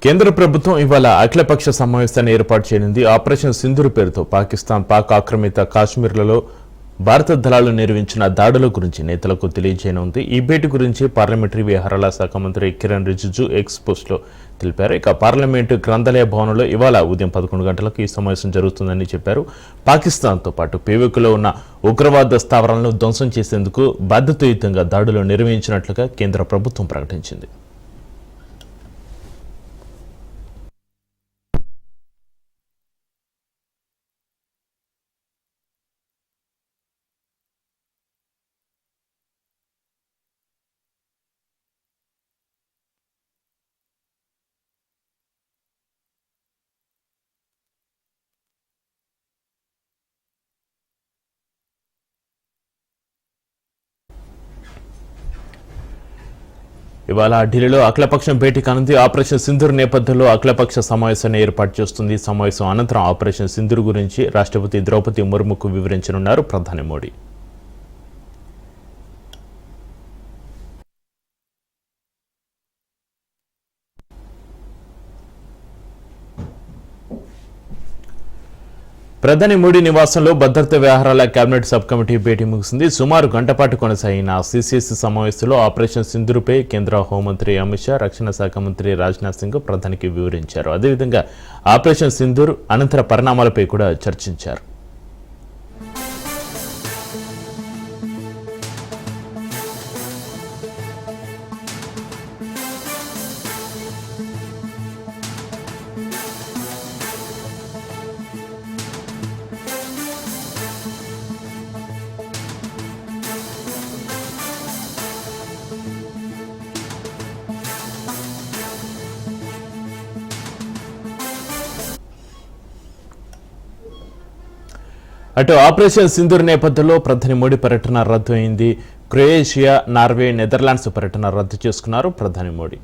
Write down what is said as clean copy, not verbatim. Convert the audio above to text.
కేంద్ర ప్రభుత్వం ఇవాళ అఖిలపక్ష సమావేశాన్ని ఏర్పాటు చేయనుంది. ఆపరేషన్ సింధూర్ పేరుతో పాకిస్తాన్ పాక్ ఆక్రమిత కాశ్మీర్లలో భారత దళాలు నిర్వహించిన దాడుల గురించి నేతలకు తెలియజేయనుంది. ఈ భేటీ గురించి పార్లమెంటరీ వ్యవహారాల శాఖ మంత్రి కిరణ్ రిజిజు ఎక్స్ పోస్ట్లో తెలిపారు. ఇక పార్లమెంటు గ్రంథాలయ భవనంలో ఇవాళ ఉదయం 11 గంటలకు ఈ సమావేశం జరుగుతుందని చెప్పారు. పాకిస్తాన్తో పాటు పేవకులో ఉన్న ఉగ్రవాద స్థావరాలను ధ్వంసం చేసేందుకు బాధ్యతాయుతంగా దాడులు నిర్వహించినట్లుగా కేంద్ర ప్రభుత్వం ప్రకటించింది. ఇవాళ ఢిల్లీలో అఖిలపక్షం భేటీ కానుంది. ఆపరేషన్ సింధూర్ నేపథ్యంలో అఖిలపక్ష సమావేశాన్ని ఏర్పాటు చేస్తుంది. సమావేశం అనంతరం ఆపరేషన్ సింధూర్ గురించి రాష్ట్రపతి ద్రౌపది ముర్ముకు వివరించనున్నారు ప్రధాని మోడీ. ప్రధాని మోడీ నివాసంలో భద్రతా వ్యవహారాల కేబినెట్ సబ్ కమిటీ భేటీ ముగిసింది. సుమారు గంట పాటు కొనసాగిన సిసిఎస్ సమావేశంలో ఆపరేషన్ సింధూర్పై కేంద్ర హోంమంత్రి అమిత్ షా, రక్షణ శాఖ మంత్రి రాజ్నాథ్ సింగ్ ప్రధానికి వివరించారు. అదేవిధంగా ఆపరేషన్ సింధూర్ అనంతర పరిణామాలపై కూడా చర్చించారు. అటు ఆపరేషన్ సింధూర్ నేపథ్యంలో ప్రధాని మోడీ పర్యటన రద్దు అయింది. క్రొయేషియా, నార్వే, నెదర్లాండ్స్ పర్యటన రద్దు చేసుకున్నారు ప్రధాని మోడీ.